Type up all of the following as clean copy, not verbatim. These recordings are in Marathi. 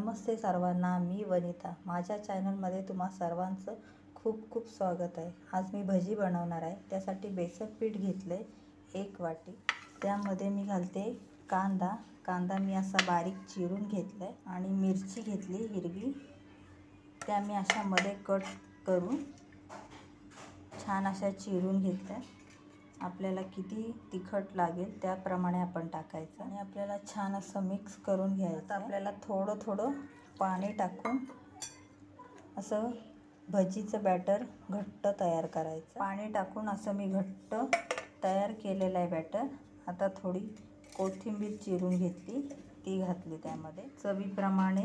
नमस्ते सर्वांना, मी वनिता। माझ्या चॅनलमध्ये तुम्हा सर्वांचं खूप खूप स्वागत आहे। आज मी भजी बनवणार आहे। त्यासाठी बेसन पीठ घेतले 1 वाटी। त्यामध्ये मी घालते कांदा मी असा बारीक चिरून घेतलाय आणि मिरची घेतली हिरवी, त्या मी अशा मध्ये कट करून छान अशा चिरून घेतल्या। आपल्याला किती तिखट लागेल त्याप्रमाणे आपण टाकायचं आणि आपल्याला छान असं मिक्स करून घ्यायचं। आपल्याला थोडं थोडं पाणी टाकून असं भजीचं बॅटर घट्ट तयार करायचं। पाणी टाकून असं मी घट्ट तयार केलेलं आहे बॅटर। आता थोडी कोथिंबीर चिरून घेतली, ती घातली त्यामध्ये। चवीप्रमाणे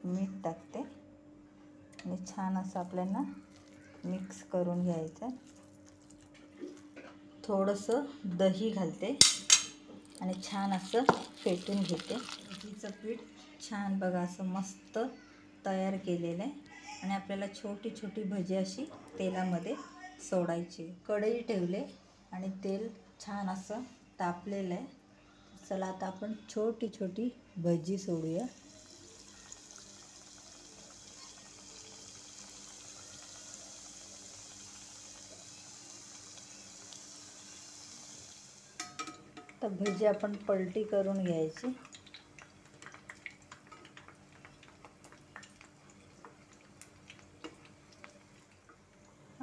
मीठ टाकते आणि छान असं आपल्याला मिक्स करून घ्यायचं। थोडंसं दही घालते आणि छान असं फेटून घेते। भजीचं पीठ छान बघा असं मस्त तयार केलेलं आहे आणि आपल्याला छोटी छोटी भजी अशी तेलामध्ये सोडायची। कढई ठेवले आणि तेल छान असं तापलेलं आहे। चला आता आपण छोटी छोटी भजी सोडूया। तर भजी आपण पलटी करून घ्यायची।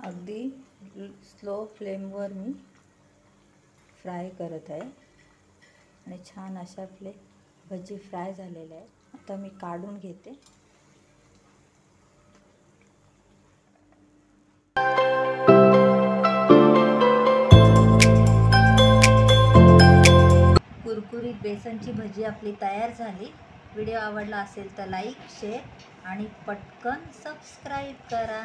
अगदी स्लो फ्लेमवर मी फ्राय करत आहे आणि छान अशा आपले भजी फ्राय झालेले आहे। आता मी काढून घेते। कुरकुरीत बेसनची भजी आपली तयार झाली। व्हिडिओ आवडला असेल तर लाईक, शेअर आणि पटकन सबस्क्राईब करा।